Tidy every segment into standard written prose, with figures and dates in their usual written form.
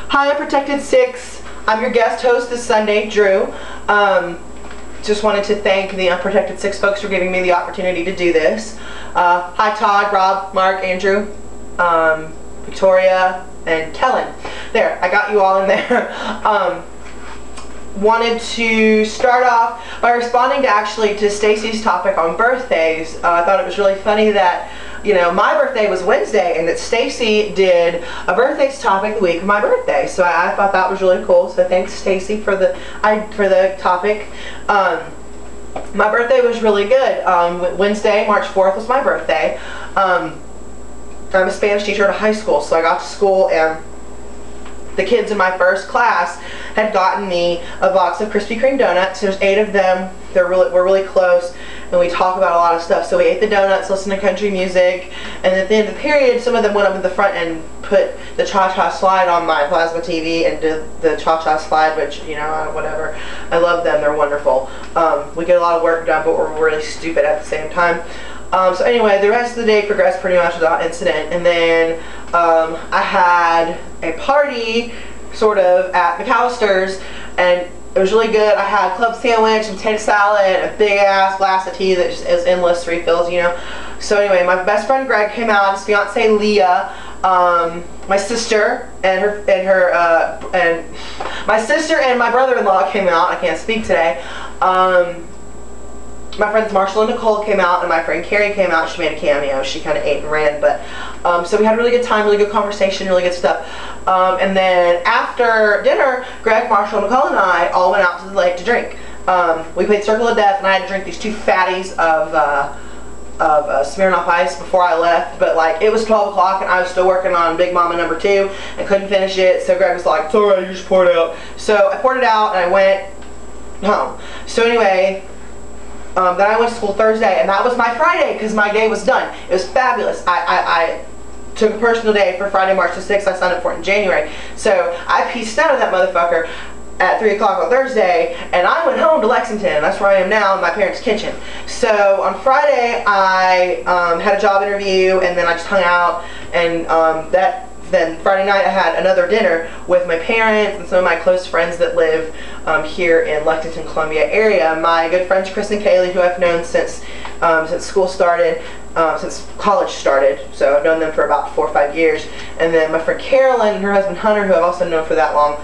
Hi, Unprotected 6. I'm your guest host this Sunday, Drew. Just wanted to thank the Unprotected 6 folks for giving me the opportunity to do this. Hi, Todd, Rob, Mark, Andrew, Victoria, and Kellen. There, I got you all in there. Wanted to start off by responding to Stacy's topic on birthdays. I thought it was really funny that, you know, my birthday was Wednesday and that Stacy did a birthdays topic the week of my birthday. So I thought that was really cool. So thanks, Stacy, for the topic. My birthday was really good. Wednesday, March 4th was my birthday. I'm a Spanish teacher at a high school, so I got to school and the kids in my first class had gotten me a box of Krispy Kreme donuts. There's 8 of them. We're really close, and we talk about a lot of stuff. So we ate the donuts, listened to country music, and at the end of the period, some of them went up in the front and put the Cha-Cha slide on my plasma TV and did the Cha-Cha slide, which, you know, whatever. I love them. They're wonderful. We get a lot of work done, but we're really stupid at the same time. So anyway, the rest of the day progressed pretty much without incident, and then I had a party, sort of, at McAllister's, and it was really good. I had club sandwich and potato salad and a big ass glass of tea that just is endless refills, you know. So anyway, my best friend Greg came out, his fiance Leah, my sister and my sister and my brother-in-law came out. I can't speak today. My friends Marshall and Nicole came out, and my friend Carrie came out. She made a cameo. She kind of ate and ran, but so we had a really good time, really good conversation, really good stuff. And then after dinner, Greg, Marshall, Nicole, and I all went out to the lake to drink. We played Circle of Death, and I had to drink these 2 fatties of Smirnoff Ice before I left. But like, it was 12 o'clock, and I was still working on Big Mama number 2 and couldn't finish it. So Greg was like, "It's alright, you just pour it out." So I poured it out, and I went home. So anyway. Then I went to school Thursday, and that was my Friday because my day was done. It was fabulous. I took a personal day for Friday, March the 6th. I signed up for it in January. So I pieced out of that motherfucker at 3 o'clock on Thursday, and I went home to Lexington. That's where I am now, in my parents' kitchen. So on Friday, I had a job interview, and then I just hung out, and then Friday night I had another dinner with my parents and some of my close friends that live here in Lexington, Columbia area. My good friends Chris and Kaylee, who I've known since school started, since college started. So I've known them for about 4 or 5 years. And then my friend Carolyn and her husband Hunter, who I've also known for that long,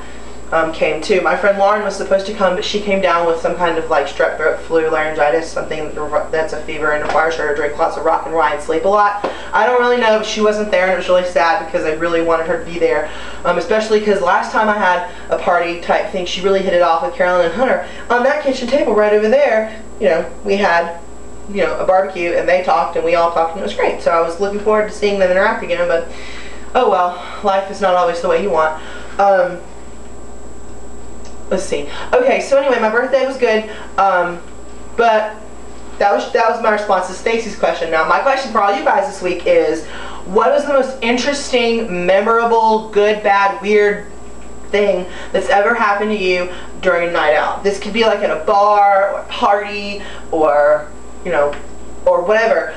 came too. My friend Lauren was supposed to come, but she came down with some kind of like strep throat, flu, laryngitis, something that's a fever and requires her to drink lots of rock and rye and sleep a lot. I don't really know, but she wasn't there, and it was really sad because I really wanted her to be there, especially because last time I had a party type thing, she really hit it off with Carolyn and Hunter. On that kitchen table right over there, you know, we had, you know, a barbecue, and they talked, and we all talked, and it was great. So I was looking forward to seeing them interact again, but oh well, life is not always the way you want. Let's see. Okay, so anyway, my birthday was good, but that was my response to Stacy's question. Now, my question for all you guys this week is, what was the most interesting, memorable, good, bad, weird thing that's ever happened to you during a night out? This could be like at a bar, or a party, or, you know, or whatever.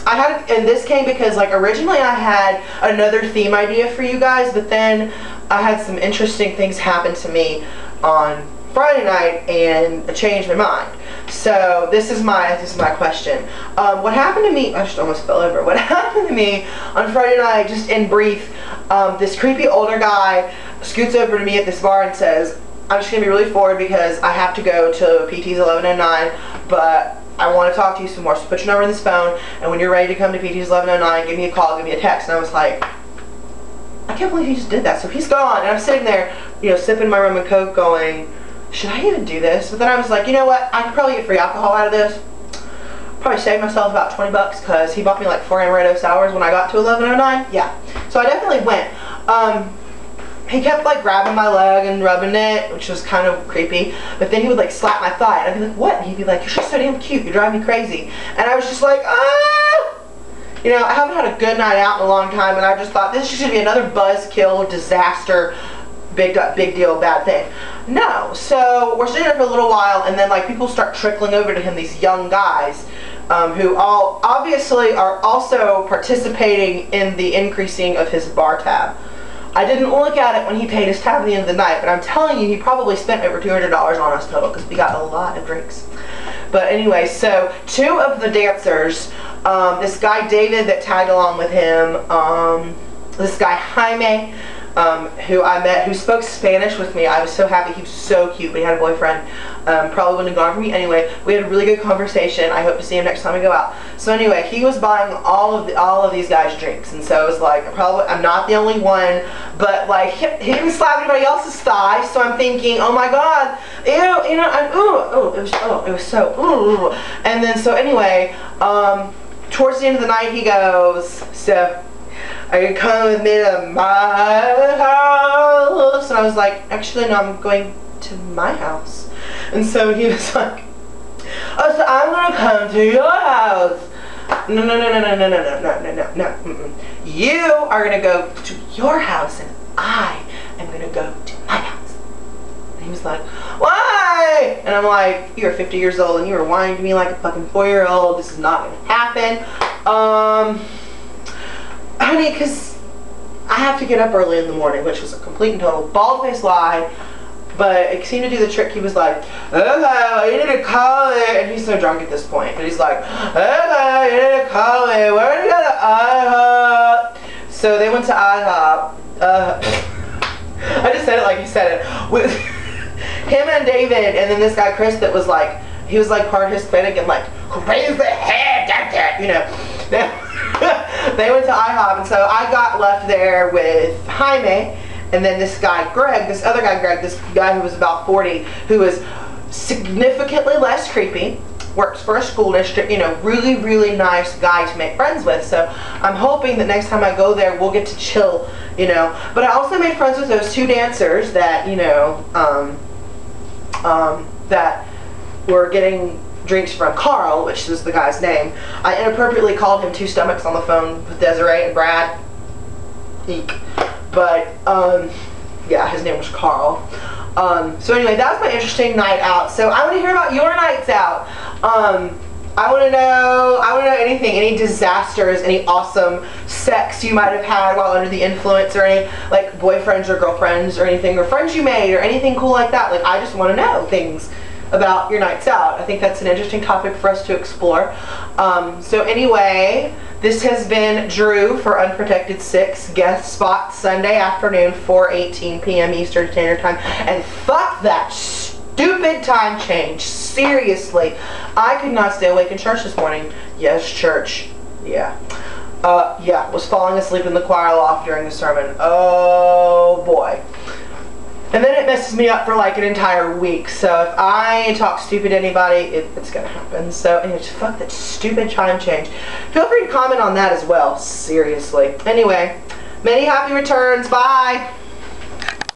And this came because, like, originally I had another theme idea for you guys, but then I had some interesting things happen to me on Friday night, and I changed my mind. So this is my question. What happened to me? I just almost fell over. What happened to me on Friday night? Just in brief, this creepy older guy scoots over to me at this bar and says, "I'm just gonna be really forward because I have to go to PT's 11:09, but I want to talk to you some more. So put your number in this phone, and when you're ready to come to PT's 11:09, give me a call, give me a text." And I was like, I can't believe he just did that. So he's gone, and I'm sitting there, you know, sipping my rum and coke going, should I even do this? But then I was like, you know what, I could probably get free alcohol out of this. Probably saved myself about 20 bucks because he bought me like 4 amaretto sours when I got to 11:09. Yeah, so I definitely went. He kept like grabbing my leg and rubbing it, which was kind of creepy, but then he would like slap my thigh, and I'd be like, what? And he'd be like, you're just so damn cute, you drive me crazy. And I was just like, ah! You know, I haven't had a good night out in a long time, and I just thought this should be another buzzkill, disaster, big deal, bad thing. No, so we're sitting there for a little while, and then like people start trickling over to him, these young guys, who all obviously are also participating in the increasing of his bar tab. I didn't look at it when he paid his tab at the end of the night, but I'm telling you, he probably spent over $200 on us total because we got a lot of drinks. But anyway, so 2 of the dancers, this guy David that tagged along with him, this guy Jaime, who I met, who spoke Spanish with me. I was so happy. He was so cute, but he had a boyfriend. Probably wouldn't have gone for me anyway. We had a really good conversation. I hope to see him next time we go out. So anyway, he was buying all of these guys drinks, and so it was like, I'm not the only one, but like he didn't slap anybody else's thigh. So I'm thinking, oh my God, ew, you know, it was so ooh. And then so anyway, towards the end of the night, he goes, so, are you coming with me to my house? And I was like, actually, no, I'm going to my house. And so he was like, oh, so I'm going to come to your house. No. You are going to go to your house, and I am going to go to my house. And he was like, why? And I'm like, you're 50 years old, and you were whining to me like a fucking 4-year-old. This is not going to happen. Honey, because I have to get up early in the morning, which was a complete and total bald-faced lie, but it seemed to do the trick. He was like, okay, you need to call it, and he's so drunk at this point, but he's like, okay, you need to call it, where do you go to IHOP? So they went to IHOP. I just said it like he said it. With him and David, and then this guy Chris that was like, he was like part Hispanic and like, raise the head, you know. They went to IHOP, and so I got left there with Jaime, and then this guy Greg, this other guy Greg, this guy who was about 40, who was significantly less creepy, works for a school district, you know, really, really nice guy to make friends with. So I'm hoping that next time I go there, we'll get to chill, you know. But I also made friends with those 2 dancers that, you know, that were getting drinks from Carl, which was the guy's name. I inappropriately called him 2 stomachs on the phone with Desiree and Brad. Eek. But, yeah, his name was Carl. So anyway, that was my interesting night out. So I want to hear about your nights out. I want to know anything, any disasters, any awesome sex you might have had while under the influence, or any like boyfriends or girlfriends or anything, or friends you made or anything cool like that. Like, I just want to know things about your nights out. I think that's an interesting topic for us to explore. So anyway, this has been Drew for Unprotected 6, guest spot Sunday afternoon, 4:18 p.m. Eastern Standard Time. And fuck that stupid time change. Seriously, I could not stay awake in church this morning. Yes, church. Yeah. Yeah, was falling asleep in the choir loft during the sermon. Oh boy. And then it messes me up for like an entire week. So if I talk stupid to anybody, it's gonna happen. So anyways, fuck that stupid time change. Feel free to comment on that as well. Seriously. Anyway, many happy returns. Bye.